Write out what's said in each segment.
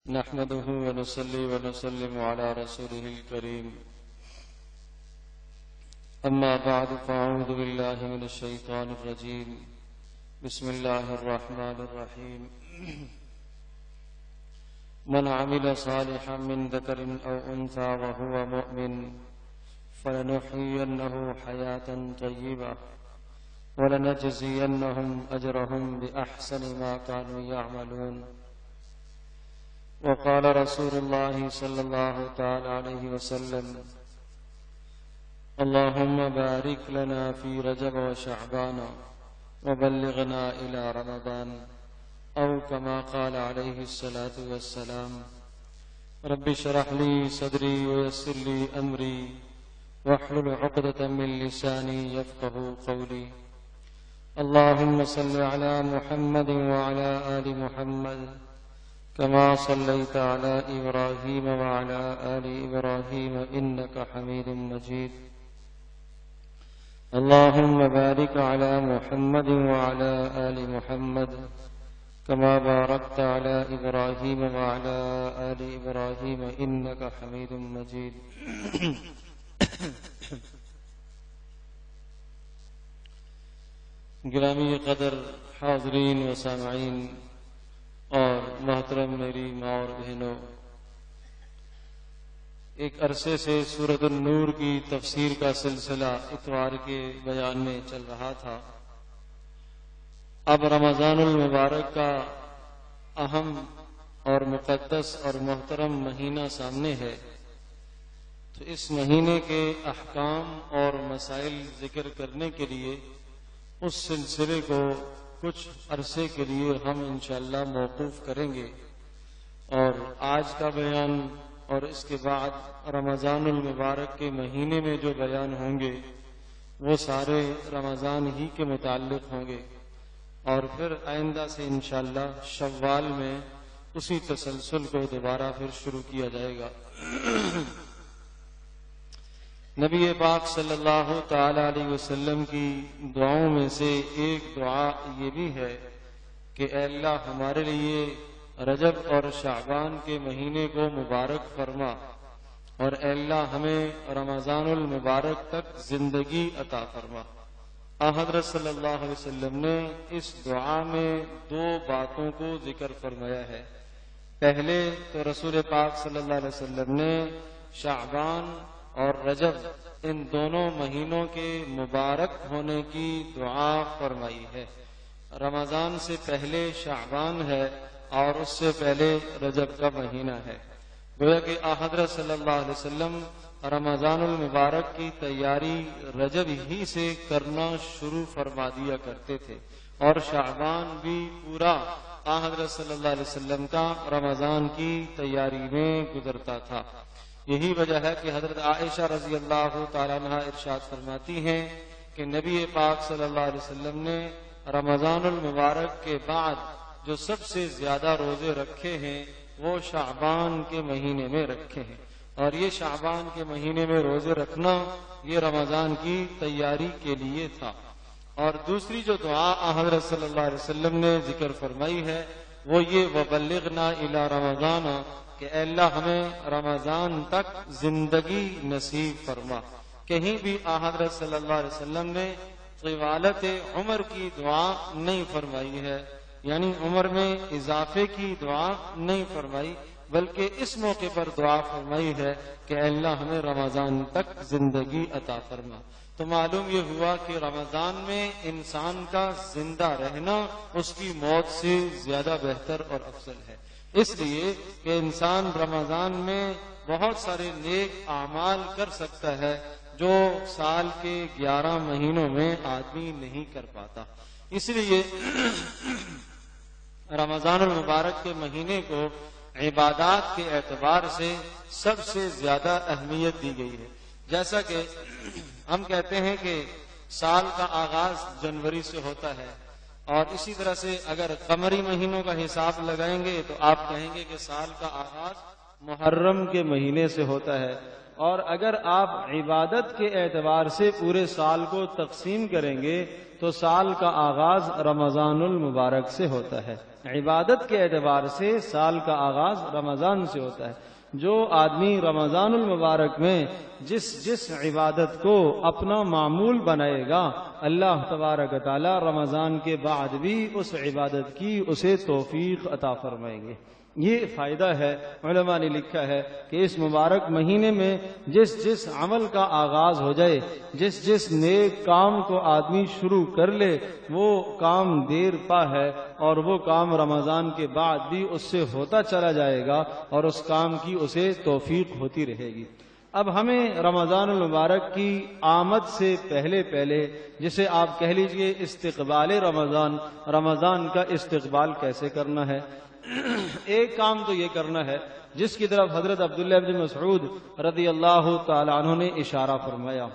نحمده ونصلي ونسلم على رسوله الكريم أما بعد فأعوذ بالله من الشيطان الرجيم بسم الله الرحمن الرحيم من عمل صالحا من ذكر أو أنثى وهو مؤمن فلنحيينه حياة طيبة ولنجزينهم أجرهم بأحسن ما كانوا يعملون وقال رسول الله صلى الله تعالى عليه وسلم اللهم بارك لنا في رجب وشعبان وبلغنا إلى رمضان أو كما قال عليه الصلاة والسلام رب اشرح لي صدري ويسر لي أمري واحلل عقدة من لساني يفقه قولي اللهم صل على محمد وعلى آل محمد كما صليت على إبراهيم وعلى آل إبراهيم إنك حميد مجيد اللهم بارك على محمد وعلى آل محمد كما باركت على إبراهيم وعلى آل إبراهيم إنك حميد مجيد گرامی قدر حاضرین و سامعین اور محترم میری ماں اور بہنوں، ایک عرصے سے سورۃ النور کی تفسیر کا سلسلہ اتوار کے بیان میں چل رہا تھا۔ اب رمضان المبارک کا اہم اور مقدس اور محترم مہینہ سامنے ہے، تو اس مہینے کے احکام اور مسائل ذکر کرنے کے لیے اس سلسلے کو کچھ عرصے کے لیے ہم انشاءاللہ موقوف کریں گے، اور آج کا بیان اور اس کے بعد رمضان المبارک کے مہینے میں جو بیان ہوں گے وہ سارے رمضان ہی کے متعلق ہوں گے، اور پھر آئندہ سے انشاءاللہ شوال میں اسی تسلسل کو دوبارہ پھر شروع کیا جائے گا۔ نبی پاک صلی اللہ تعالی علیہ وسلم کی دعاؤں میں سے ایک دعا یہ بھی ہے کہ اے اللہ ہمارے لیے رجب اور شعبان کے مہینے کو مبارک فرما، اور اے اللہ ہمیں رمضان المبارک تک زندگی عطا فرما۔ حضرت صلی اللہ علیہ وسلم نے اس دعا میں دو باتوں کو ذکر فرمایا ہے۔ پہلے تو رسول پاک صلی اللہ علیہ وسلم نے شعبان اور رجب ان دونوں مہینوں کے مبارک ہونے کی دعا فرمائی ہے۔ رمضان سے پہلے شعبان ہے اور اس سے پہلے رجب کا مہینہ ہے، گویا کہ حضرت صلی اللہ علیہ وسلم رمضان المبارک کی تیاری رجب ہی سے کرنا شروع فرما دیا کرتے تھے، اور شعبان بھی پورا حضرت صلی اللہ علیہ وسلم کا رمضان کی تیاری میں گزرتا تھا۔ یہی وجہ ہے کہ حضرت عائشہ رضی اللہ تعالیٰ عنہ ارشاد فرماتی ہیں کہ نبی پاک صلی اللہ علیہ وسلم نے رمضان المبارک کے بعد جو سب سے زیادہ روزے رکھے ہیں وہ شعبان کے مہینے میں رکھے ہیں، اور یہ شعبان کے مہینے میں روزے رکھنا یہ رمضان کی تیاری کے لیے تھا۔ اور دوسری جو دعا حضرت صلی اللہ علیہ وسلم نے ذکر فرمائی ہے وہ یہ وَبَلِّغْنَا إِلَىٰ رَمَضَانَ کہ اے اللہ ہمیں رمضان تک زندگی نصیب فرما۔ کہیں بھی حضرت صلی اللہ علیہ وسلم نے طوالت عمر کی دعا نہیں فرمائی ہے، یعنی عمر میں اضافے کی دعا نہیں فرمائی، بلکہ اس موقع پر دعا فرمائی ہے کہ اے اللہ ہمیں رمضان تک زندگی عطا فرما۔ تو معلوم یہ ہوا کہ رمضان میں انسان کا زندہ رہنا اس کی موت سے زیادہ بہتر اور افضل ہے، اس لیے کہ انسان رمضان میں بہت سارے نیک اعمال کر سکتا ہے جو سال کے 11 مہینوں میں آدمی نہیں کر پاتا۔ اس لیے رمضان المبارک کے مہینے کو عبادات کے اعتبار سے سب سے زیادہ اہمیت دی گئی ہے۔ جیسا کہ ہم کہتے ہیں کہ سال کا آغاز جنوری سے ہوتا ہے، اور اسی طرح سے اگر قمری مہینوں کا حساب لگائیں گے تو آپ کہیں گے کہ سال کا آغاز محرم کے مہینے سے ہوتا ہے، اور اگر آپ عبادت کے اعتبار سے پورے سال کو تقسیم کریں گے تو تو سال کا آغاز رمضان المبارک سے ہوتا ہے۔ عبادت کے اعتبار سے سال کا آغاز رمضان سے ہوتا ہے۔ جو آدمی رمضان المبارک میں جس عبادت کو اپنا معمول بنائے گا، اللہ تبارک تعالی رمضان کے بعد بھی اس عبادت کی اسے توفیق عطا فرمائیں گے۔ یہ فائدہ ہے، علماء نے لکھا ہے کہ اس مبارک مہینے میں جس عمل کا آغاز ہو جائے، جس نیک کام کو آدمی شروع کر لے، وہ کام دیر پا ہے اور وہ کام رمضان کے بعد بھی اس سے ہوتا چلا جائے گا اور اس کام کی اسے توفیق ہوتی رہے گی۔ اب ہمیں رمضان المبارک کی آمد سے پہلے جسے آپ کہہ لیجئے استقبال رمضان کا استقبال کیسے کرنا ہے؟ ایک کام تو یہ کرنا ہے جس کی طرف حضرت عبداللہ بن مسعود رضی اللہ تعالی عنہ نے اشارہ فرمایا۔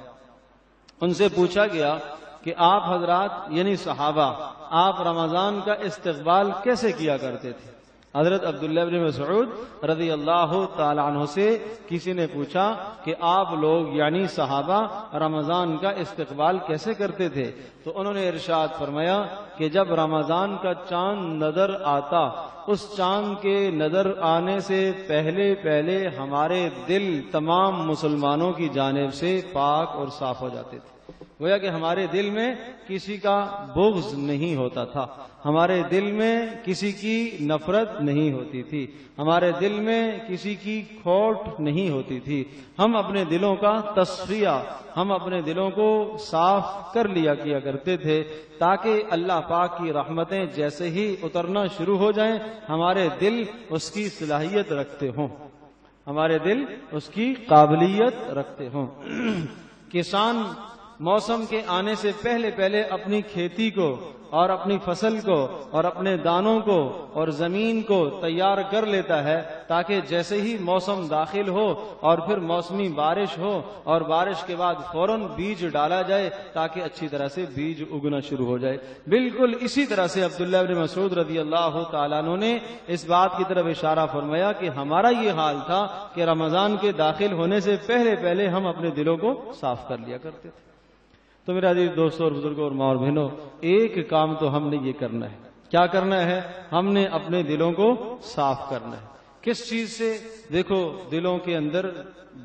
ان سے پوچھا گیا کہ آپ حضرات یعنی صحابہ، آپ رمضان کا استقبال کیسے کیا کرتے تھے؟ حضرت عبداللہ بن مسعود رضی اللہ تعالی عنہ سے کسی نے پوچھا کہ آپ لوگ یعنی صحابہ رمضان کا استقبال کیسے کرتے تھے؟ تو انہوں نے ارشاد فرمایا کہ جب رمضان کا چاند نظر آتا، اس چاند کے نظر آنے سے پہلے ہمارے دل تمام مسلمانوں کی جانب سے پاک اور صاف ہو جاتے تھے۔ گویا کہ ہمارے دل میں کسی کا بغض نہیں ہوتا تھا، ہمارے دل میں کسی کی نفرت نہیں ہوتی تھی، ہمارے دل میں کسی کی کھوٹ نہیں ہوتی تھی۔ ہم اپنے دلوں کا تصفیہ، ہم اپنے دلوں کو صاف کر لیا کرتے تھے تاکہ اللہ پاک کی رحمتیں جیسے ہی اترنا شروع ہو جائیں، ہمارے دل اس کی صلاحیت رکھتے ہوں، ہمارے دل اس کی قابلیت رکھتے ہوں۔ کسان موسم کے آنے سے پہلے اپنی کھیتی کو اور اپنی فصل کو اور اپنے دانوں کو اور زمین کو تیار کر لیتا ہے تاکہ جیسے ہی موسم داخل ہو اور پھر موسمی بارش ہو اور بارش کے بعد فوراً بیج ڈالا جائے تاکہ اچھی طرح سے بیج اگنا شروع ہو جائے۔ بالکل اسی طرح سے عبداللہ بن مسعود رضی اللہ تعالیٰ عنہ نے اس بات کی طرف اشارہ فرمایا کہ ہمارا یہ حال تھا کہ رمضان کے داخل ہونے سے پہلے ہم اپنے دلوں کو صاف کر لیا کرتے تھے۔ تو میرے عزیز دوستوں اور بزرگوں اور ماں اور بہنوں، ایک کام تو ہم نے یہ کرنا ہے۔ کیا کرنا ہے؟ ہم نے اپنے دلوں کو صاف کرنا ہے۔ کس چیز سے؟ دیکھو، دلوں کے اندر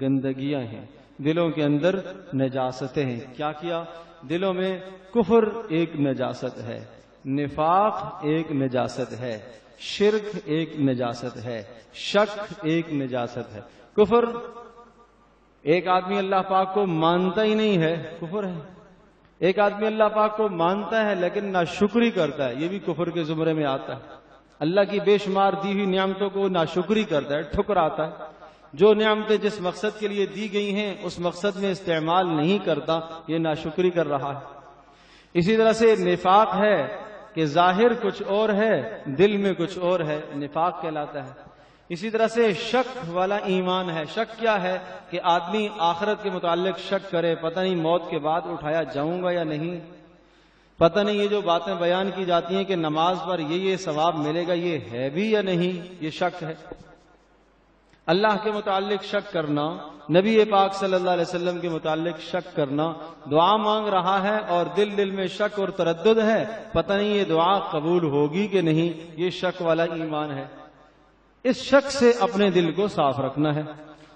گندگیاں ہیں، دلوں کے اندر نجاستیں ہیں۔ کیا دلوں میں کفر ایک نجاست ہے، نفاق ایک نجاست ہے، شرک ایک نجاست ہے، شک ایک نجاست ہے۔ کفر، ایک آدمی اللہ پاک کو مانتا ہی نہیں ہے، کفر ہے۔ ایک آدمی اللہ پاک کو مانتا ہے لیکن ناشکری کرتا ہے، یہ بھی کفر کے زمرے میں آتا ہے۔ اللہ کی بے شمار دی ہوئی نعمتوں کو ناشکری کرتا ہے، ٹھکراتا ہے۔ جو نعمتیں جس مقصد کے لیے دی گئی ہیں اس مقصد میں استعمال نہیں کرتا، یہ ناشکری کر رہا ہے۔ اسی طرح سے نفاق ہے کہ ظاہر کچھ اور ہے، دل میں کچھ اور ہے، نفاق کہلاتا ہے۔ اسی طرح سے شک والا ایمان ہے۔ شک کیا ہے؟ کہ آدمی آخرت کے متعلق شک کرے، پتہ نہیں موت کے بعد اٹھایا جاؤں گا یا نہیں، پتہ نہیں یہ جو باتیں بیان کی جاتی ہیں کہ نماز پر یہ ثواب ملے گا، یہ ہے بھی یا نہیں، یہ شک ہے۔ اللہ کے متعلق شک کرنا، نبی پاک صلی اللہ علیہ وسلم کے متعلق شک کرنا، دعا مانگ رہا ہے اور دل میں شک اور تردد ہے، پتہ نہیں یہ دعا قبول ہوگی کہ نہیں، یہ شک والا ایمان ہے۔ اس شک سے اپنے دل کو صاف رکھنا ہے،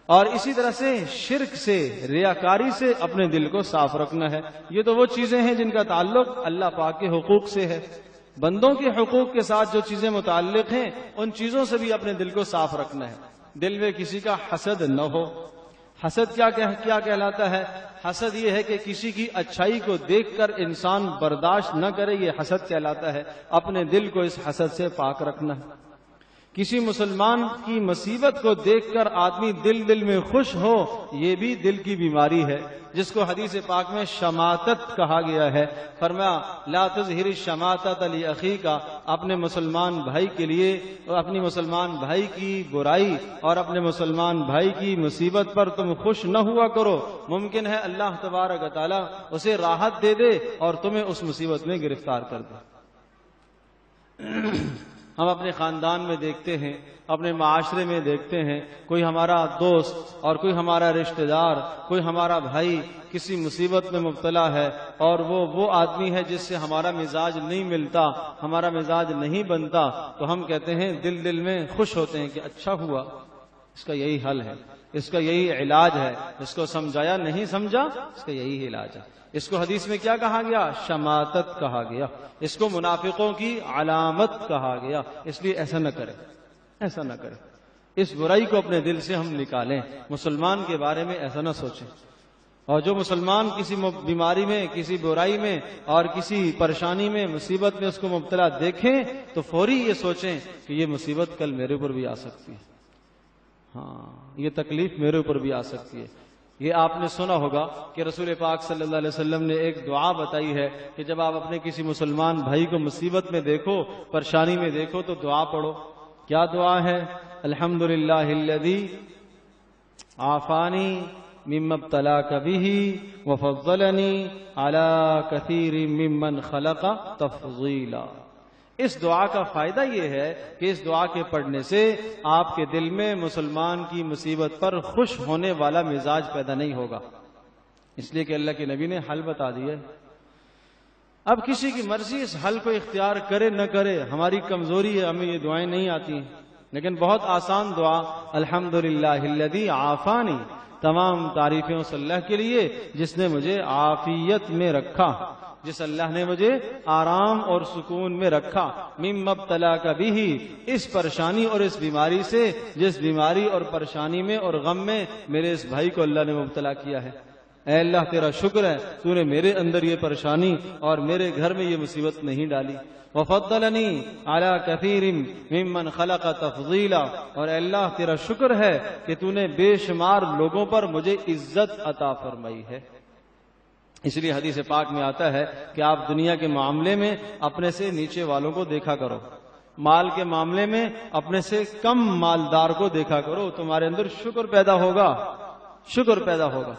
اور اسی طرح سے شرک سے، ریاکاری سے اپنے دل کو صاف رکھنا ہے۔ یہ تو وہ چیزیں ہیں جن کا تعلق اللہ پاک کے حقوق سے ہے۔ بندوں کے حقوق کے ساتھ جو چیزیں متعلق ہیں ان چیزوں سے بھی اپنے دل کو صاف رکھنا ہے۔ دل میں کسی کا حسد نہ ہو۔ حسد کیا کہلاتا ہے؟ حسد یہ ہے کہ کسی کی اچھائی کو دیکھ کر انسان برداشت نہ کرے، یہ حسد کہلاتا ہے۔ اپنے دل کو اس حسد سے پاک رکھنا ہے۔ کسی مسلمان کی مصیبت کو دیکھ کر آدمی دل میں خوش ہو، یہ بھی دل کی بیماری ہے، جس کو حدیث پاک میں شماتت کہا گیا ہے۔ فرمایا لا تظہر الشماتۃ لاخیک، اپنے مسلمان بھائی کے لیے، اپنی مسلمان بھائی کی برائی اور اپنے مسلمان بھائی کی مصیبت پر تم خوش نہ ہوا کرو۔ ممکن ہے اللہ تبارک و تعالی اسے راحت دے دے اور تمہیں اس مصیبت میں گرفتار کر دے۔ ہم اپنے خاندان میں دیکھتے ہیں، اپنے معاشرے میں دیکھتے ہیں، کوئی ہمارا دوست اور کوئی ہمارا رشتہ دار، کوئی ہمارا بھائی کسی مصیبت میں مبتلا ہے، اور وہ آدمی ہے جس سے ہمارا مزاج نہیں ملتا، ہمارا مزاج نہیں بنتا، تو ہم کہتے ہیں دل میں خوش ہوتے ہیں کہ اچھا ہوا، اس کا یہی حل ہے، اس کا یہی علاج ہے، اس کو سمجھایا نہیں سمجھا، اس کا یہی علاج ہے۔ اس کو حدیث میں کیا کہا گیا؟ شماتت کہا گیا، اس کو منافقوں کی علامت کہا گیا۔ اس لیے ایسا نہ کرے، ایسا نہ کرے، اس برائی کو اپنے دل سے ہم نکالیں، مسلمان کے بارے میں ایسا نہ سوچیں۔ اور جو مسلمان کسی بیماری میں، کسی برائی میں اور کسی پریشانی میں، مصیبت میں اس کو مبتلا دیکھیں تو فوری یہ سوچیں کہ یہ مصیبت کل میرے اوپر بھی آ سکتی ہے، ہاں یہ تکلیف میرے اوپر بھی آ سکتی ہے۔ یہ آپ نے سنا ہوگا کہ رسول پاک صلی اللہ علیہ وسلم نے ایک دعا بتائی ہے کہ جب آپ اپنے کسی مسلمان بھائی کو مصیبت میں دیکھو، پریشانی میں دیکھو تو دعا پڑھو۔ کیا دعا ہے؟ الحمدللہ الذی عافانی مما ابتلاک بہ وفضلنی علی کثیر ممن خلق تفضیلا۔ اس دعا کا فائدہ یہ ہے کہ اس دعا کے پڑھنے سے آپ کے دل میں مسلمان کی مصیبت پر خوش ہونے والا مزاج پیدا نہیں ہوگا، اس لیے کہ اللہ کے نبی نے حل بتا دیا ہے۔ اب کسی کی مرضی اس حل کو اختیار کرے نہ کرے، ہماری کمزوری ہے، ہمیں یہ دعائیں نہیں آتی ہیں، لیکن بہت آسان دعا الحمدللہ الذی عافانی، تمام تعریفیں اس اللہ کے لیے جس نے مجھے عافیت میں رکھا، جس اللہ نے مجھے آرام اور سکون میں رکھا، مما ابتلاک بہ، اس پریشانی اور اس بیماری سے، جس بیماری اور پریشانی میں اور غم میں میرے اس بھائی کو اللہ نے مبتلا کیا ہے۔ اے اللہ تیرا شکر ہے تو نے میرے اندر یہ پریشانی اور میرے گھر میں یہ مصیبت نہیں ڈالی۔ وفضلنی علی کثیر ممن خلق تفضیلا، اور اے اللہ تیرا شکر ہے کہ تو نے بے شمار لوگوں پر مجھے عزت عطا فرمائی ہے۔ اس لیے حدیث پاک میں آتا ہے کہ آپ دنیا کے معاملے میں اپنے سے نیچے والوں کو دیکھا کرو، مال کے معاملے میں اپنے سے کم مالدار کو دیکھا کرو، تمہارے اندر شکر پیدا ہوگا، شکر پیدا ہوگا۔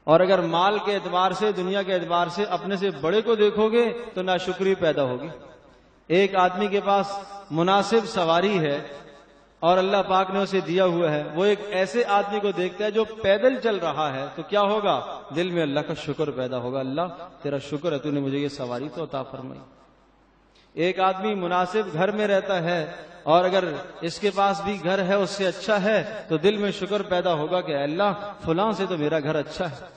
اور اگر مال کے اعتبار سے، دنیا کے اعتبار سے اپنے سے بڑے کو دیکھو گے تو ناشکری پیدا ہوگی۔ ایک آدمی کے پاس مناسب سواری ہے اور اللہ پاک نے اسے دیا ہوا ہے، وہ ایک ایسے آدمی کو دیکھتا ہے جو پیدل چل رہا ہے تو کیا ہوگا؟ دل میں اللہ کا شکر پیدا ہوگا، اللہ تیرا شکر ہے تو نے مجھے یہ سواری تو عطا فرمائی۔ ایک آدمی مناسب گھر میں رہتا ہے اور اگر اس کے پاس بھی گھر ہے اس سے اچھا ہے تو دل میں شکر پیدا ہوگا کہ اللہ فلاں سے تو میرا گھر اچھا ہے۔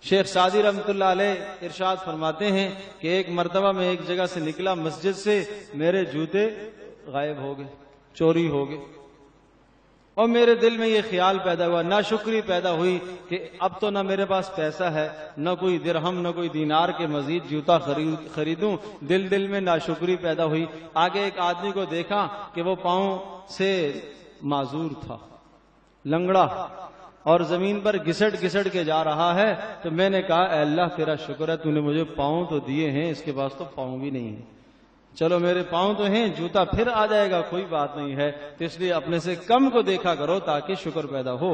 شیخ سعدی رحمۃ اللہ علیہ ارشاد فرماتے ہیں کہ ایک مرتبہ میں ایک جگہ سے نکلا مسجد سے، میرے جوتے غائب ہو گئے، چوری ہو گئے، اور میرے دل میں یہ خیال پیدا ہوا، ناشکری پیدا ہوئی کہ اب تو نہ میرے پاس پیسہ ہے، نہ کوئی درہم، نہ کوئی دینار کے مزید جوتا خریدوں، دل میں ناشکری پیدا ہوئی۔ آگے ایک آدمی کو دیکھا کہ وہ پاؤں سے معذور تھا، لنگڑا، اور زمین پر گھسٹ کے جا رہا ہے، تو میں نے کہا اے اللہ تیرا شکر ہے تو نے مجھے پاؤں تو دیے ہیں، اس کے پاس تو پاؤں بھی نہیں ہے، چلو میرے پاؤں تو ہیں، جوتا پھر آ جائے گا، کوئی بات نہیں ہے، تو اس لیے اپنے سے کم کو دیکھا کرو تاکہ شکر پیدا ہو۔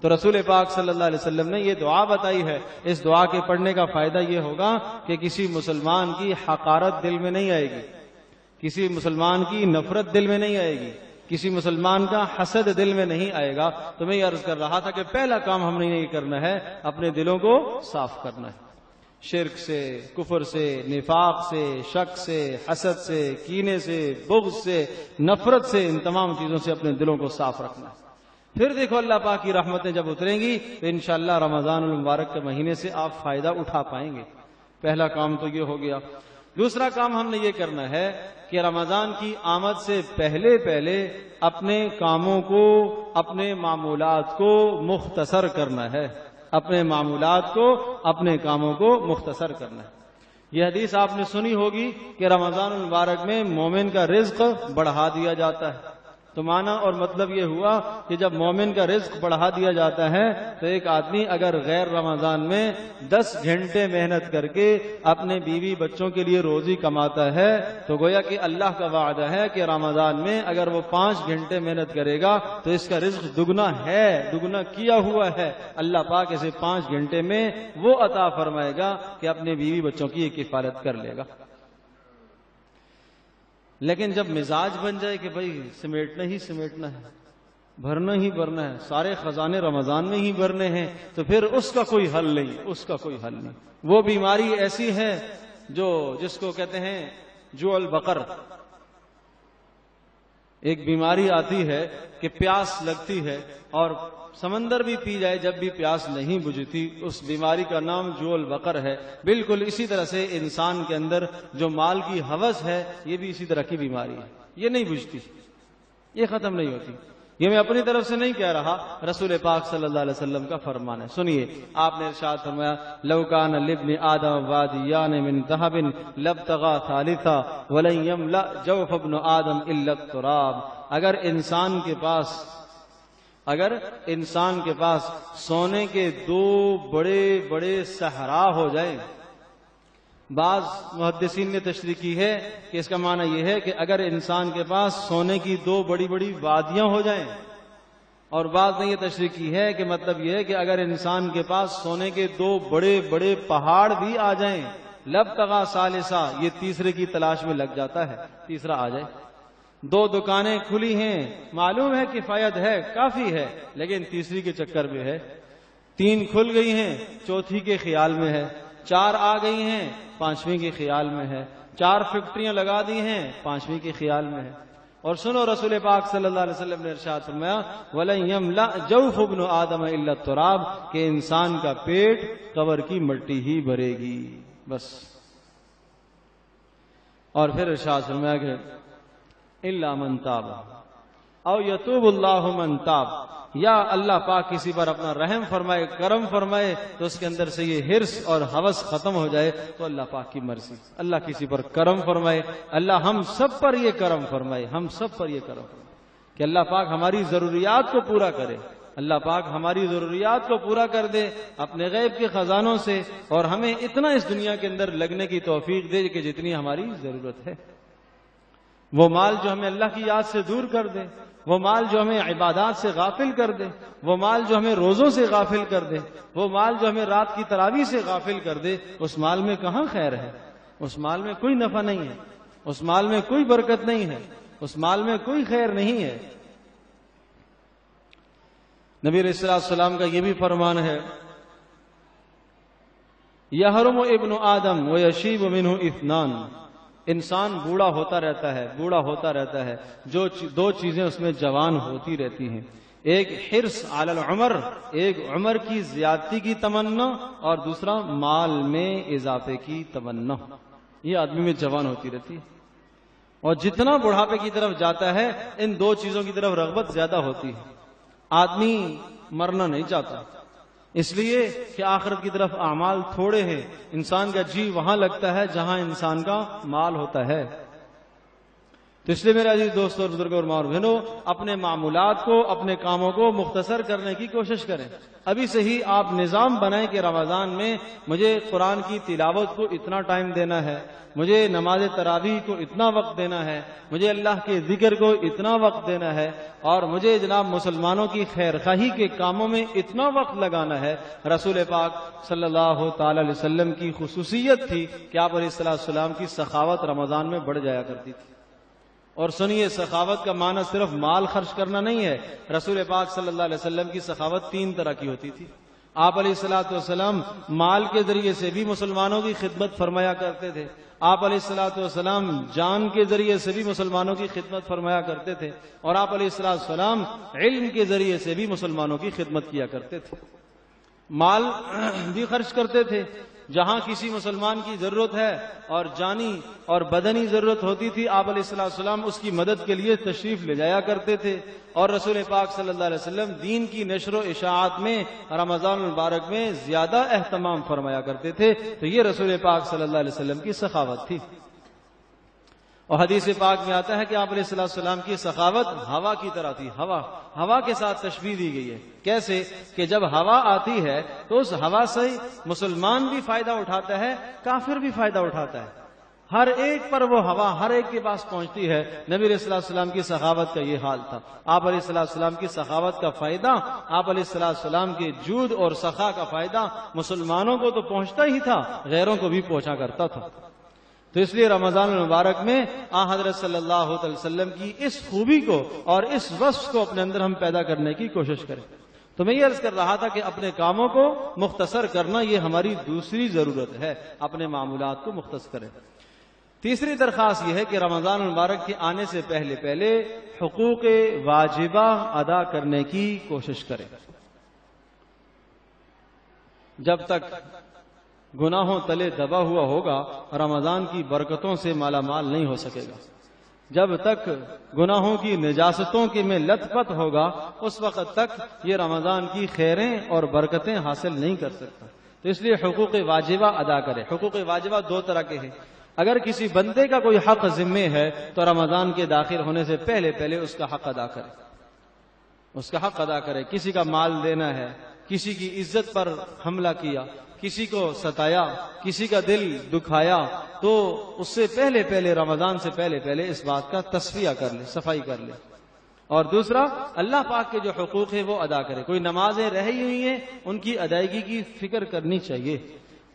تو رسول پاک صلی اللہ علیہ وسلم نے یہ دعا بتائی ہے، اس دعا کے پڑھنے کا فائدہ یہ ہوگا کہ کسی مسلمان کی حقارت دل میں نہیں آئے گی، کسی مسلمان کی نفرت دل میں نہیں آئے گی، کسی مسلمان کا حسد دل میں نہیں آئے گا۔ تو میں یہ عرض کر رہا تھا کہ پہلا کام ہم نے یہ کرنا ہے، اپنے دلوں کو صاف کرنا ہے، شرک سے، کفر سے، نفاق سے، شک سے، حسد سے، کینے سے، بغض سے، نفرت سے، ان تمام چیزوں سے اپنے دلوں کو صاف رکھنا ہے۔ پھر دیکھو اللہ پاک کی رحمتیں جب اتریں گی تو انشاءاللہ رمضان المبارک کے مہینے سے آپ فائدہ اٹھا پائیں گے۔ پہلا کام تو یہ ہو گیا۔ دوسرا کام ہم نے یہ کرنا ہے کہ رمضان کی آمد سے پہلے اپنے کاموں کو، اپنے معمولات کو مختصر کرنا ہے، اپنے معمولات کو، اپنے کاموں کو مختصر کرنا ہے۔ یہ حدیث آپ نے سنی ہوگی کہ رمضان المبارک میں مومن کا رزق بڑھا دیا جاتا ہے۔ تو معنی اور مطلب یہ ہوا کہ جب مومن کا رزق بڑھا دیا جاتا ہے تو ایک آدمی اگر غیر رمضان میں 10 گھنٹے محنت کر کے اپنے بیوی بچوں کے لیے روزی کماتا ہے تو گویا کہ اللہ کا وعدہ ہے کہ رمضان میں اگر وہ 5 گھنٹے محنت کرے گا تو اس کا رزق دگنا ہے، دگنا کیا ہوا ہے۔ اللہ پاک اسے 5 گھنٹے میں وہ عطا فرمائے گا کہ اپنے بیوی بچوں کی یہ کفالت کر لے گا۔ لیکن جب مزاج بن جائے کہ بھائی سمیٹنا ہی سمیٹنا ہے، بھرنا ہی بھرنا ہے، سارے خزانے رمضان میں ہی بھرنے ہیں، تو پھر اس کا کوئی حل نہیں، اس کا کوئی حل نہیں۔ وہ بیماری ایسی ہے جس کو کہتے ہیں جوع البقر، ایک بیماری آتی ہے کہ پیاس لگتی ہے اور سمندر بھی پی جائے جب بھی پیاس نہیں بجھتی، اس بیماری کا نام جوع البقر ہے۔ بالکل اسی طرح سے انسان کے اندر جو مال کی ہوس ہے یہ بھی اسی طرح کی بیماری ہے، یہ نہیں بجھتی، یہ ختم نہیں ہوتی۔ یہ میں اپنی طرف سے نہیں کہہ رہا، رسول پاک صلی اللہ علیہ وسلم کا فرمان ہے۔ سنیے، آپ نے ارشاد فرمایا لو کان لابن آدم وادیان من ذهب لابتغى ثالثا ولن يملأ جوف ابن آدم الا التراب۔ اگر انسان کے پاس سونے کے دو بڑے بڑے صحرا ہو جائیں، بعض محدثین نے تشریح کی ہے کہ اس کا معنی یہ ہے کہ اگر انسان کے پاس سونے کی دو بڑی بڑی وادیاں ہو جائیں، اور بعض نے یہ تشریح کی ہے کہ مطلب یہ ہے کہ اگر انسان کے پاس سونے کے دو بڑے بڑے پہاڑ بھی آ جائیں، لبتغا ثالثا، یہ تیسرے کی تلاش میں لگ جاتا ہے، تیسرا آ جائے۔ دو دکانیں کھلی ہیں، معلوم ہے کفایت ہے، کافی ہے، لیکن تیسری کے چکر میں ہے۔ تین کھل گئی ہیں، چوتھی کے خیال میں ہے۔ چار آ گئی ہیں، پانچویں کے خیال میں ہے۔ چار فیکٹریاں لگا دی ہیں، پانچویں کے خیال میں ہے۔ اور سنو، رسول پاک صلی اللہ علیہ وسلم نے ارشاد فرمایا وَلَن يَمْلَأْ جَوْفُ ابْنُ آدَمَ إِلَّا التُّرَابَ، کہ انسان کا پیٹ قبر کی مٹی ہی بھرے گی، بس۔ اور پھر ارشاد فرمایا کہ إِلَّا مَن تَابَ أَوْ يَتُوبُ اللَّهُ مَن تَابَ، یا اللہ پاک کسی پر اپنا رحم فرمائے، کرم فرمائے، تو اس کے اندر سے یہ حرص اور ہوس ختم ہو جائے، تو اللہ پاک کی مرضی، اللہ کسی پر کرم فرمائے، اللہ ہم سب پر یہ کرم فرمائے، ہم سب پر یہ کرم فرمائے کہ اللہ پاک ہماری ضروریات کو پورا کرے، اللہ پاک ہماری ضروریات کو پورا کر دے اپنے غیب کے خزانوں سے، اور ہمیں اتنا اس دنیا کے اندر لگنے کی توفیق دے کہ جتنی ہماری ضرورت ہے۔ وہ مال جو ہمیں اللہ کی یاد سے دور کر دے، وہ مال جو ہمیں عبادات سے غافل کر دے، وہ مال جو ہمیں روزوں سے غافل کر دے، وہ مال جو ہمیں رات کی تراویح سے غافل کر دے، اس مال میں کہاں خیر ہے؟ اس مال میں کوئی نفع نہیں ہے، اس مال میں کوئی برکت نہیں ہے، اس مال میں کوئی خیر نہیں ہے۔ نبی علیہ السلام کا یہ بھی فرمان ہے یحرم ابن آدم ویشیب منہ اثنان، انسان بوڑھا ہوتا رہتا ہے، بوڑھا ہوتا رہتا ہے، جو دو چیزیں اس میں جوان ہوتی رہتی ہیں، ایک حرص علی العمر، ایک عمر کی زیادتی کی تمنا، اور دوسرا مال میں اضافے کی تمنا، یہ آدمی میں جوان ہوتی رہتی ہے۔ اور جتنا بڑھاپے کی طرف جاتا ہے ان دو چیزوں کی طرف رغبت زیادہ ہوتی ہے۔ آدمی مرنا نہیں چاہتا، اس لیے کہ آخرت کی طرف اعمال تھوڑے ہیں، انسان کا جی وہاں لگتا ہے جہاں انسان کا مال ہوتا ہے۔ تو اس لیے میرے عزیز دوستوں اور بزرگوں اور ماں اور بہنوں، اپنے معمولات کو، اپنے کاموں کو مختصر کرنے کی کوشش کریں۔ ابھی سے ہی آپ نظام بنائیں کہ رمضان میں مجھے قرآن کی تلاوت کو اتنا ٹائم دینا ہے، مجھے نماز تراویح کو اتنا وقت دینا ہے، مجھے اللہ کے ذکر کو اتنا وقت دینا ہے، اور مجھے جناب مسلمانوں کی خیر خواہی کے کاموں میں اتنا وقت لگانا ہے۔ رسول پاک صلی اللہ تعالی علیہ وسلم کی خصوصیت تھی کہ آپ علیہ السلام کی سخاوت رمضان میں بڑھ جایا کرتی تھی۔ اور سنیے، سخاوت کا معنی صرف مال خرچ کرنا نہیں ہے، رسول پاک صلی اللہ علیہ وسلم کی سخاوت تین طرح کی ہوتی تھی۔ آپ علیہ السلام مال کے ذریعے سے بھی مسلمانوں کی خدمت فرمایا کرتے تھے، آپ علیہ السلام جان کے ذریعے سے بھی مسلمانوں کی خدمت فرمایا کرتے تھے، اور آپ علیہ السلام علم کے ذریعے سے بھی مسلمانوں کی خدمت کیا کرتے تھے۔ مال بھی خرچ کرتے تھے، جہاں کسی مسلمان کی ضرورت ہے اور جانی اور بدنی ضرورت ہوتی تھی، آپ علیہ السلام اس کی مدد کے لیے تشریف لے جایا کرتے تھے۔ اور رسول پاک صلی اللہ علیہ وسلم دین کی نشر و اشاعت میں رمضان المبارک میں زیادہ اہتمام فرمایا کرتے تھے۔ تو یہ رسول پاک صلی اللہ علیہ وسلم کی سخاوت تھی۔ اور حدیث پاک میں آتا ہے کہ آپ علیہ السلام کی سخاوت ہوا کی طرح تھی، ہوا کے ساتھ تشبیہ دی گئی ہے۔ کیسے کہ جب ہوا آتی ہے تو اس ہوا سے مسلمان بھی فائدہ اٹھاتا ہے، کافر بھی فائدہ اٹھاتا ہے، ہر ایک پر وہ ہوا ہر ایک کے پاس پہنچتی ہے۔ نبی علیہ السلام کی سخاوت کا یہ حال تھا۔ آپ علیہ السلام کی سخاوت کا فائدہ، آپ علیہ السلام کے جود اور سخا کا فائدہ مسلمانوں کو تو پہنچتا ہی تھا، غیروں کو بھی پہنچا کرتا تھا۔ تو اس لیے رمضان المبارک میں حضرت صلی اللہ علیہ وسلم کی اس خوبی کو اور اس وصف کو اپنے اندر ہم پیدا کرنے کی کوشش کریں. تو میں یہ عرض کر رہا تھا کہ اپنے کاموں کو مختصر کرنا یہ ہماری دوسری ضرورت ہے، اپنے معمولات کو مختصر کریں. تیسری درخواست یہ ہے کہ رمضان المبارک کے آنے سے پہلے حقوق واجبہ ادا کرنے کی کوشش کریں. جب تک گناہوں تلے دبا ہوا ہوگا رمضان کی برکتوں سے مالا مال نہیں ہو سکے گا. جب تک گناہوں کی نجاستوں کے میں لت پت ہوگا اس وقت تک یہ رمضان کی خیریں اور برکتیں حاصل نہیں کر سکتا. تو اس لیے حقوق واجبہ ادا کرے. حقوق واجبہ دو طرح کے ہیں. اگر کسی بندے کا کوئی حق ذمے ہے تو رمضان کے داخل ہونے سے پہلے اس کا حق ادا کرے. اس کا حق ادا کرے. کسی کا مال دینا ہے، کسی کی عزت پر حملہ کیا، کسی کو ستایا، کسی کا دل دکھایا، تو اس سے پہلے رمضان سے پہلے اس بات کا تصفیہ کر لے، صفائی کر لے. اور دوسرا اللہ پاک کے جو حقوق ہیں وہ ادا کرے. کوئی نمازیں رہی ہوئی ہیں ان کی ادائیگی کی فکر کرنی چاہیے.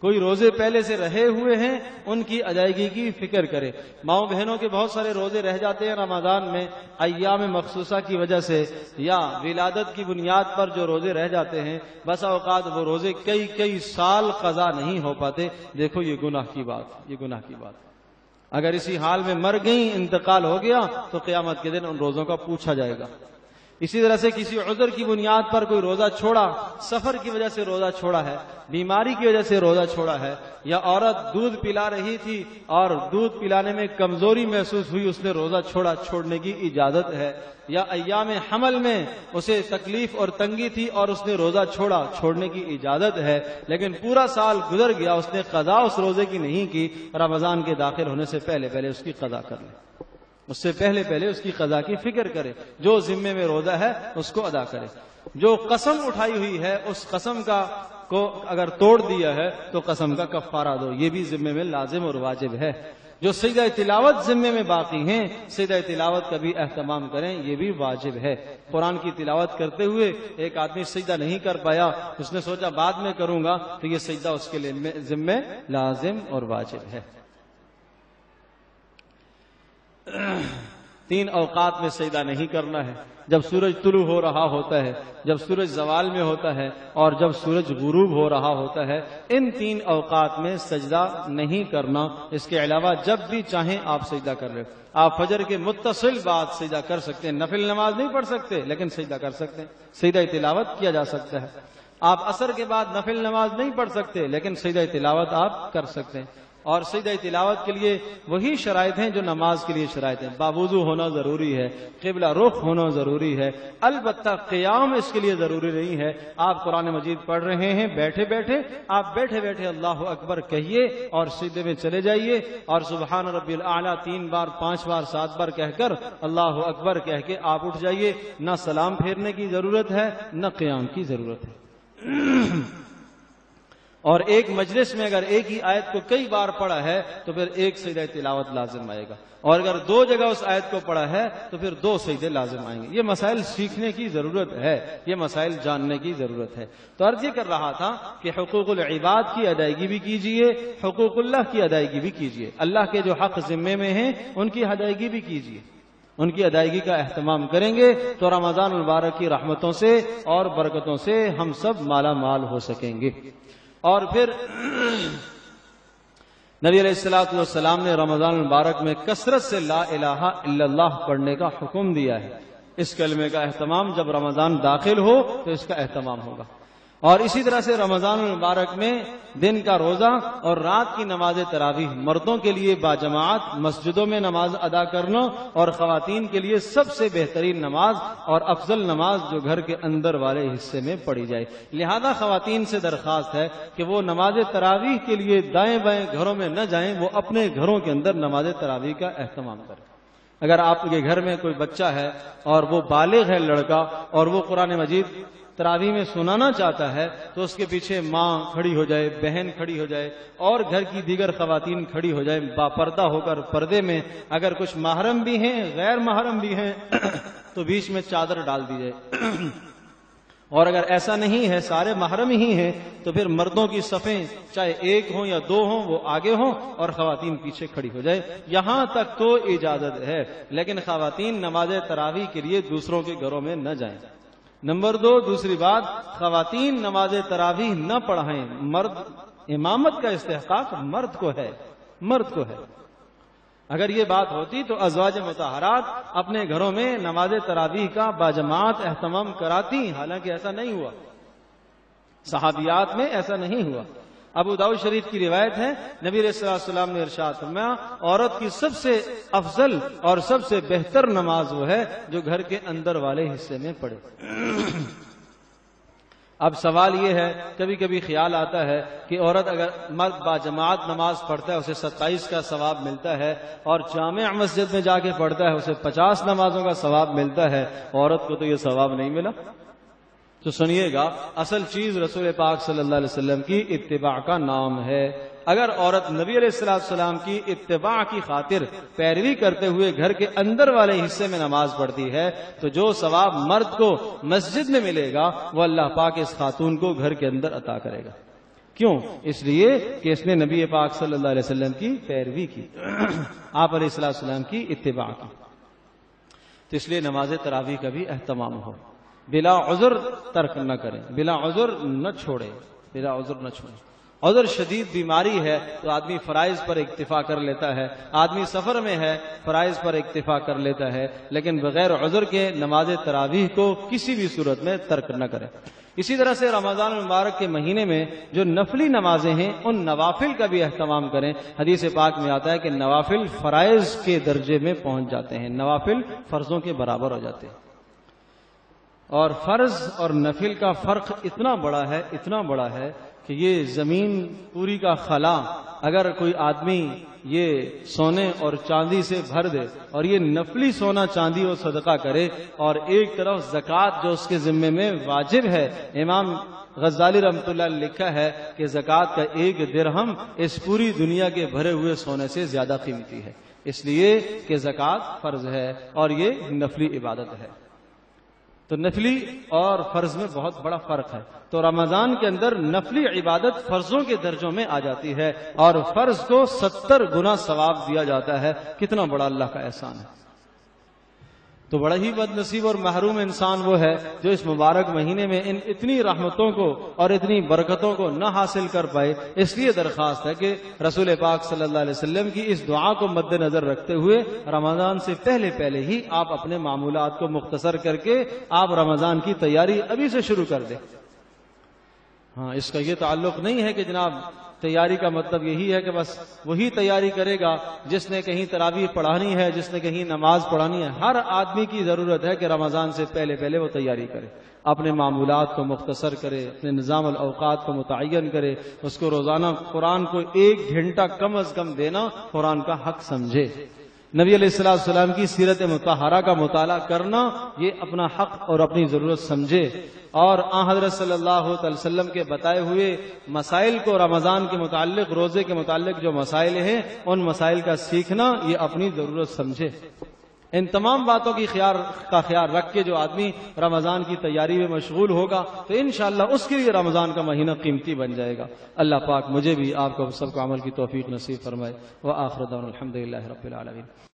کوئی روزے پہلے سے رہے ہوئے ہیں ان کی ادائیگی کی فکر کرے. ماؤں بہنوں کے بہت سارے روزے رہ جاتے ہیں رمضان میں ایام مخصوصہ کی وجہ سے یا ولادت کی بنیاد پر جو روزے رہ جاتے ہیں، بسا اوقات وہ روزے کئی سال قضا نہیں ہو پاتے. دیکھو یہ گناہ کی بات. اگر اسی حال میں مر گئیں، انتقال ہو گیا تو قیامت کے دن ان روزوں کا پوچھا جائے گا. اسی طرح سے کسی عذر کی بنیاد پر کوئی روزہ چھوڑا، سفر کی وجہ سے روزہ چھوڑا ہے، بیماری کی وجہ سے روزہ چھوڑا ہے، یا عورت دودھ پلا رہی تھی اور دودھ پلانے میں کمزوری محسوس ہوئی، اس نے روزہ چھوڑنے کی اجازت ہے. یا ایام حمل میں اسے تکلیف اور تنگی تھی اور اس نے روزہ چھوڑنے کی اجازت ہے. لیکن پورا سال گزر گیا، اس نے قضا اس روزے کی نہیں کی. رمضان کے داخل ہونے سے پہلے اس کی قضا کر لے. اس سے پہلے اس کی قضا کی فکر کرے. جو ذمے میں روزہ ہے اس کو ادا کرے. جو قسم اٹھائی ہوئی ہے اس قسم کو اگر توڑ دیا ہے تو قسم کا کفارہ دو. یہ بھی ذمے میں لازم اور واجب ہے. جو سجدہ تلاوت ذمے میں باقی ہیں سجدہ تلاوت کا بھی اہتمام کریں، یہ بھی واجب ہے. قرآن کی تلاوت کرتے ہوئے ایک آدمی سجدہ نہیں کر پایا، اس نے سوچا بعد میں کروں گا، تو یہ سجدہ اس کے لیے ذمے لازم اور واجب ہے. 3 اوقات میں سجدہ نہیں کرنا ہے. جب سورج طلوع ہو رہا ہوتا ہے، جب سورج زوال میں ہوتا ہے اور جب سورج غروب ہو رہا ہوتا ہے، ان 3 اوقات میں سجدہ نہیں کرنا. اس کے علاوہ جب بھی چاہیں آپ سجدہ کر لیں. آپ فجر کے متصل بعد سجدہ کر سکتے ہیں. نفل نماز نہیں پڑھ سکتے لیکن سجدہ کر سکتے ہیں. سجدہ تلاوت کیا جا سکتا ہے. آپ عصر کے بعد نفل نماز نہیں پڑھ سکتے لیکن سجدہ تلاوت آپ کر سکتے ہیں. اور سجدہ تلاوت کے لیے وہی شرائط ہیں جو نماز کے لیے شرائط ہیں. باوضو ہونا ضروری ہے، قبلہ رخ ہونا ضروری ہے. البتہ قیام اس کے لیے ضروری نہیں ہے. آپ قرآن مجید پڑھ رہے ہیں بیٹھے اللہ اکبر کہیے اور سجدے میں چلے جائیے اور سبحان ربی الاعلیٰ 3 بار 5 بار 7 بار کہہ کر اللہ اکبر کہہ کے آپ اٹھ جائیے. نہ سلام پھیرنے کی ضرورت ہے نہ قیام کی ضرورت ہے. اور ایک مجلس میں اگر ایک ہی آیت کو کئی بار پڑھا ہے تو پھر ایک سجدہ تلاوت لازم آئے گا، اور اگر 2 جگہ اس آیت کو پڑھا ہے تو پھر 2 سجدے لازم آئیں گے. یہ مسائل سیکھنے کی ضرورت ہے، یہ مسائل جاننے کی ضرورت ہے. تو عرض یہ کر رہا تھا کہ حقوق العباد کی ادائیگی بھی کیجیے، حقوق اللہ کی ادائیگی بھی کیجیے. اللہ کے جو حق ذمے میں ہیں ان کی ادائیگی بھی کیجیے. ان کی ادائیگی کا اہتمام کریں گے تو رمضان المبارک کی رحمتوں سے اور برکتوں سے ہم سب مالا مال ہو سکیں گے. اور پھر نبی علیہ الصلوۃ والسلام نے رمضان المبارک میں کثرت سے لا الہ الا اللہ پڑھنے کا حکم دیا ہے. اس کلمے کا اہتمام جب رمضان داخل ہو تو اس کا اہتمام ہوگا. اور اسی طرح سے رمضان المبارک میں دن کا روزہ اور رات کی نماز تراویح مردوں کے لیے باجماعت مسجدوں میں نماز ادا کرنا، اور خواتین کے لیے سب سے بہترین نماز اور افضل نماز جو گھر کے اندر والے حصے میں پڑھی جائے. لہذا خواتین سے درخواست ہے کہ وہ نماز تراویح کے لیے دائیں بائیں گھروں میں نہ جائیں، وہ اپنے گھروں کے اندر نماز تراویح کا اہتمام کریں. اگر آپ کے گھر میں کوئی بچہ ہے اور وہ بالغ ہے لڑکا اور وہ قرآن مجید تراویح میں سنانا چاہتا ہے تو اس کے پیچھے ماں کھڑی ہو جائے، بہن کھڑی ہو جائے اور گھر کی دیگر خواتین کھڑی ہو جائے باپردہ ہو کر. پردے میں اگر کچھ محرم بھی ہیں غیر محرم بھی ہیں تو بیچ میں چادر ڈال دی جائے اور اگر ایسا نہیں ہے، سارے محرم ہی ہیں، تو پھر مردوں کی صفیں چاہے ایک ہوں یا دو ہوں وہ آگے ہوں اور خواتین پیچھے کھڑی ہو جائے، یہاں تک تو اجازت ہے، لیکن خواتین نماز تراویح کے لیے دوسروں کے گھروں میں نہ جائیں۔ نمبر 2، دوسری بات، خواتین نماز تراویح نہ پڑھائیں، مرد، امامت کا استحقاق مرد کو ہے، مرد کو ہے۔ اگر یہ بات ہوتی تو ازواج مطہرات اپنے گھروں میں نماز تراویح کا باجماعت اہتمام کراتی، حالانکہ ایسا نہیں ہوا، صحابیات میں ایسا نہیں ہوا۔ ابو داؤد شریف کی روایت ہے، نبی علیہ السلام نے ارشاد فرمایا، عورت کی سب سے افضل اور سب سے بہتر نماز وہ ہے جو گھر کے اندر والے حصے میں پڑھے۔ اب سوال یہ ہے، کبھی کبھی خیال آتا ہے کہ عورت اگر مرد باجماعت نماز پڑھتا ہے اسے 27 کا ثواب ملتا ہے، اور جامع مسجد میں جا کے پڑھتا ہے اسے 50 نمازوں کا ثواب ملتا ہے، عورت کو تو یہ ثواب نہیں ملا۔ تو سنیے گا، اصل چیز رسول پاک صلی اللہ علیہ وسلم کی اتباع کا نام ہے۔ اگر عورت نبی علیہ السلام کی اتباع کی خاطر پیروی کرتے ہوئے گھر کے اندر والے حصے میں نماز پڑھتی ہے تو جو ثواب مرد کو مسجد میں ملے گا وہ اللہ پاک اس خاتون کو گھر کے اندر عطا کرے گا۔ کیوں؟ اس لیے کہ اس نے نبی پاک صلی اللہ علیہ وسلم کی پیروی کی، آپ علیہ السلام کی اتباع کی۔ تو اس لیے نماز تراویح کا بھی اہتمام ہو، بلا عذر ترک نہ کریں، بلا عذر نہ چھوڑیں، بلا عذر نہ چھوڑیں۔ عذر شدید بیماری ہے تو آدمی فرائض پر اکتفا کر لیتا ہے، آدمی سفر میں ہے فرائض پر اکتفا کر لیتا ہے، لیکن بغیر عذر کے نماز تراویح کو کسی بھی صورت میں ترک نہ کرے۔ اسی طرح سے رمضان المبارک کے مہینے میں جو نفلی نمازیں ہیں ان نوافل کا بھی اہتمام کریں۔ حدیث پاک میں آتا ہے کہ نوافل فرائض کے درجے میں پہنچ جاتے ہیں، نوافل فرضوں کے برابر ہو جاتے ہیں۔ اور فرض اور نفل کا فرق اتنا بڑا ہے، اتنا بڑا ہے کہ یہ زمین پوری کا خلا اگر کوئی آدمی یہ سونے اور چاندی سے بھر دے اور یہ نفلی سونا چاندی اور صدقہ کرے، اور ایک طرف زکوٰۃ جو اس کے ذمے میں واجب ہے، امام غزالی رحمۃ اللہ نے لکھا ہے کہ زکوٰۃ کا 1 درہم اس پوری دنیا کے بھرے ہوئے سونے سے زیادہ قیمتی ہے، اس لیے کہ زکوٰۃ فرض ہے اور یہ نفلی عبادت ہے۔ تو نفلی اور فرض میں بہت بڑا فرق ہے۔ تو رمضان کے اندر نفلی عبادت فرضوں کے درجوں میں آ جاتی ہے اور فرض کو 70 گنا ثواب دیا جاتا ہے۔ کتنا بڑا اللہ کا احسان ہے۔ تو بڑا ہی بد نصیب اور محروم انسان وہ ہے جو اس مبارک مہینے میں ان اتنی رحمتوں کو اور اتنی برکتوں کو نہ حاصل کر پائے۔ اس لیے درخواست ہے کہ رسول پاک صلی اللہ علیہ وسلم کی اس دعا کو مد نظر رکھتے ہوئے رمضان سے پہلے ہی آپ اپنے معمولات کو مختصر کر کے آپ رمضان کی تیاری ابھی سے شروع کر دیں۔ ہاں، اس کا یہ تعلق نہیں ہے کہ جناب تیاری کا مطلب یہی ہے کہ بس وہی تیاری کرے گا جس نے کہیں تراویح پڑھانی ہے، جس نے کہیں نماز پڑھانی ہے۔ ہر آدمی کی ضرورت ہے کہ رمضان سے پہلے وہ تیاری کرے، اپنے معمولات کو مختصر کرے، اپنے نظام الاوقات کو متعین کرے، اس کو روزانہ قرآن کو 1 گھنٹہ کم از کم دینا قرآن کا حق سمجھے، نبی علیہ السلام کی سیرت مطہرہ کا مطالعہ کرنا یہ اپنا حق اور اپنی ضرورت سمجھے، اور حضرت صلی اللہ علیہ وسلم کے بتائے ہوئے مسائل کو رمضان کے متعلق، روزے کے متعلق جو مسائل ہیں ان مسائل کا سیکھنا یہ اپنی ضرورت سمجھے۔ ان تمام باتوں کا خیال رکھ کے جو آدمی رمضان کی تیاری میں مشغول ہوگا تو انشاءاللہ اس کے لیے رمضان کا مہینہ قیمتی بن جائے گا۔ اللہ پاک مجھے بھی آپ کو سب کو عمل کی توفیق نصیب فرمائے۔ وآخر دعوانا الحمدللہ رب العالمین۔